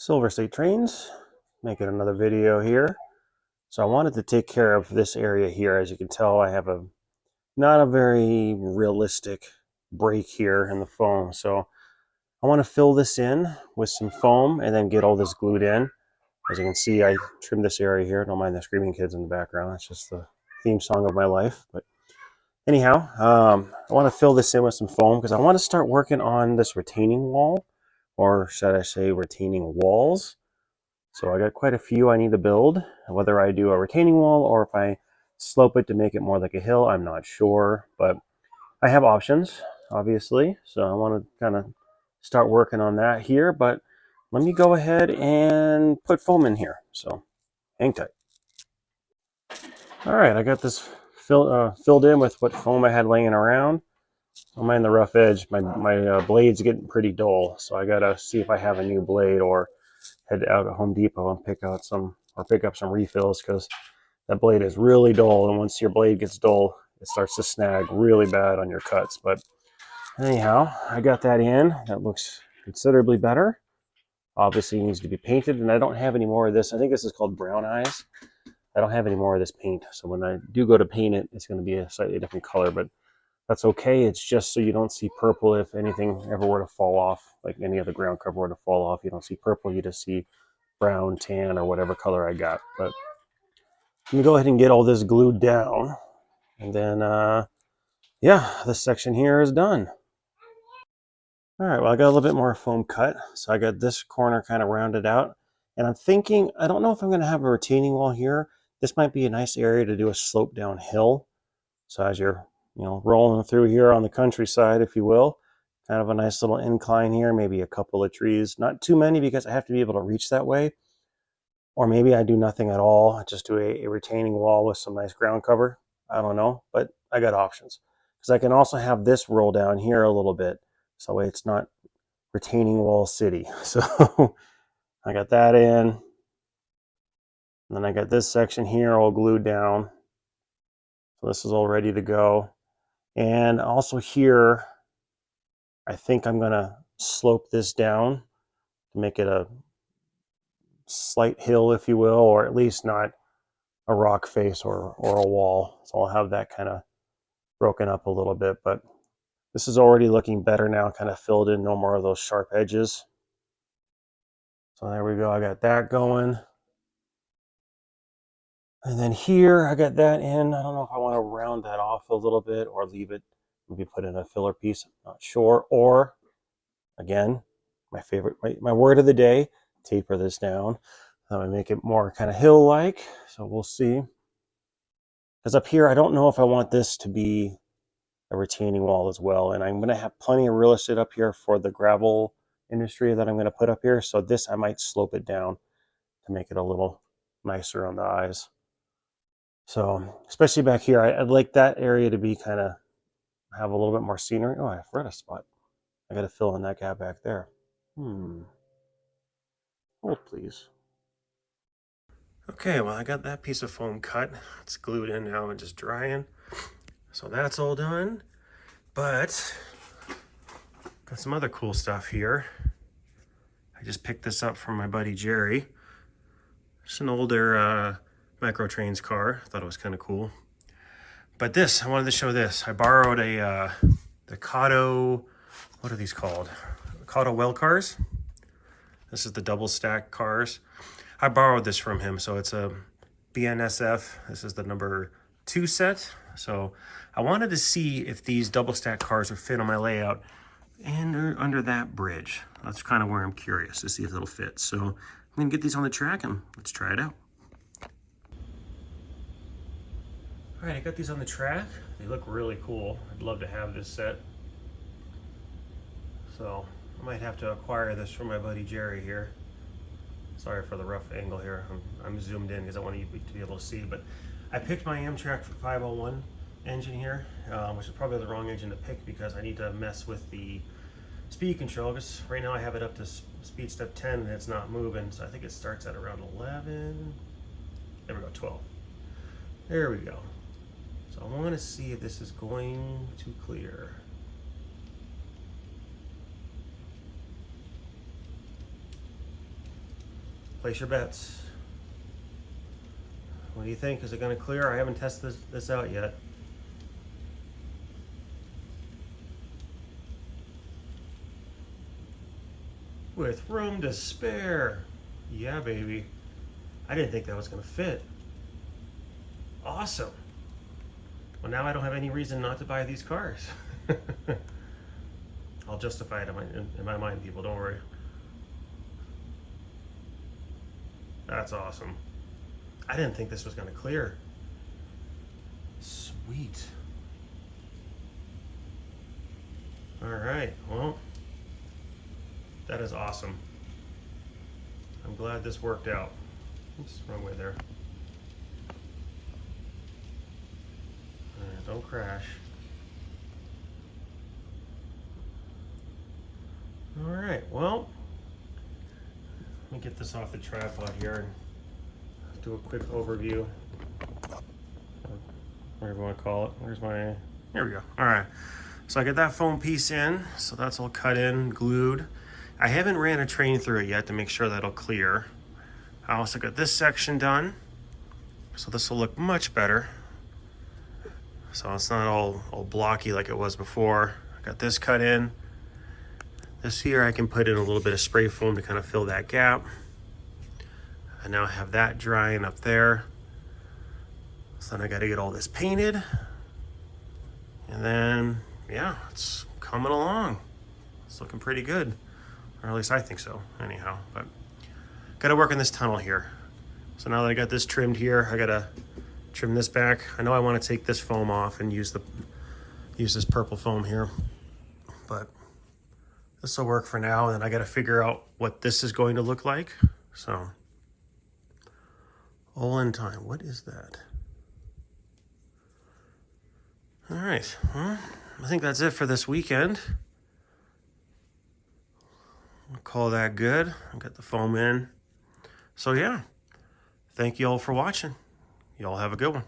Silver State Trains, making another video here. So I wanted to take care of this area here. As you can tell, I have not a very realistic break here in the foam. So I want to fill this in with some foam and then get all this glued in. As you can see, I trimmed this area here. Don't mind the screaming kids in the background. It's just the theme song of my life. But anyhow, I want to fill this in with some foam because I want to start working on this retaining wall, or should I say retaining walls. So I got quite a few I need to build. Whether I do a retaining wall or if I slope it to make it more like a hill, I'm not sure. But I have options, obviously. So I want to kind of start working on that here. But let me go ahead and put foam in here. So hang tight. All right, I got this filled in with what foam I had laying around. Don't mind the rough edge. My blade's getting pretty dull. So I got to see if I have a new blade or head out to Home Depot and pick up some refills, because that blade is really dull, and once your blade gets dull, it starts to snag really bad on your cuts. But anyhow, I got that in. That looks considerably better. Obviously, it needs to be painted, and I don't have any more of this. I think this is called Brown Eyes. I don't have any more of this paint, so when I do go to paint it, it's going to be a slightly different color, but that's okay. It's just so you don't see purple if anything ever were to fall off, like any other ground cover were to fall off. You don't see purple, you just see brown, tan, or whatever color I got. But let me go ahead and get all this glued down, and then yeah, this section here is done. All right, well, I got a little bit more foam cut, so I got this corner kind of rounded out, and I'm thinking, I don't know if I'm going to have a retaining wall here. This might be a nice area to do a slope down hill. So as you're rolling through here on the countryside, if you will, kind of a nice little incline here, maybe a couple of trees, not too many because I have to be able to reach that way. Or maybe I do nothing at all, just do a retaining wall with some nice ground cover. I don't know, but I got options. Because I can also have this roll down here a little bit, so that way it's not retaining wall city. So I got that in. And then I got this section here all glued down. So this is all ready to go. And also here, I think I'm going to slope this down to make it a slight hill, if you will, or at least not a rock face or a wall. So I'll have that kind of broken up a little bit, but this is already looking better now, kind of filled in, no more of those sharp edges. So there we go, I got that going. And then here, I got that in. I don't know if I want to round that off a little bit or leave it, maybe put in a filler piece, I'm not sure. Or, again, my favorite, my word of the day, taper this down. That would make it more kind of hill-like, so we'll see. Because up here, I don't know if I want this to be a retaining wall as well, and I'm going to have plenty of real estate up here for the gravel industry that I'm going to put up here, so this I might slope it down to make it a little nicer on the eyes. So, especially back here, I'd like that area to be kind of, have a little bit more scenery. Oh, I forgot a spot. I got to fill in that gap back there. Hold, please. Okay, well, I got that piece of foam cut. It's glued in now and just drying. So that's all done. But got some other cool stuff here. I just picked this up from my buddy Jerry. It's an older Micro Trains car. I thought it was kind of cool. But this, I wanted to show this. I borrowed the Kato, what are these called? Kato well cars. This is the double stack cars. I borrowed this from him, so it's a BNSF. This is the number 2 set. So I wanted to see if these double stack cars would fit on my layout and under that bridge. That's kind of where I'm curious to see if it'll fit. So I'm gonna get these on the track and let's try it out. All right, I got these on the track. They look really cool. I'd love to have this set. So I might have to acquire this from my buddy Jerry here. Sorry for the rough angle here. I'm zoomed in because I want you to be able to see, but I picked my Amtrak 501 engine here, which is probably the wrong engine to pick because I need to mess with the speed control, because right now I have it up to speed step 10 and it's not moving, so I think it starts at around 11. There we go, 12. There we go. So I want to see if this is going to clear. Place your bets. What do you think? Is it going to clear? I haven't tested this out yet. With room to spare. Yeah, baby. I didn't think that was going to fit. Awesome. Well, now I don't have any reason not to buy these cars. I'll justify it in my mind, people. Don't worry. That's awesome. I didn't think this was going to clear. Sweet. All right. Well, that is awesome. I'm glad this worked out. Oops, wrong way there. All right, don't crash. All right. Well, let me get this off the tripod here and do a quick overview, whatever you want to call it. Where's my, here we go. All right, so I got that foam piece in, so that's all cut in, glued. I haven't ran a train through it yet to make sure that'll clear. I also got this section done, so this will look much better. So it's not all blocky like it was before. I got this cut in. This here I can put in a little bit of spray foam to kind of fill that gap. I now have that drying up there. So then I got to get all this painted. And then, yeah, it's coming along. It's looking pretty good. Or at least I think so, anyhow. But got to work on this tunnel here. So now that I got this trimmed here, I got to trim this back. I know I want to take this foam off and use this purple foam here. But this will work for now. And then I got to figure out what this is going to look like. So all in time. What is that? All right. Well, I think that's it for this weekend. I'll call that good. I got the foam in. So yeah, thank you all for watching. You all have a good one.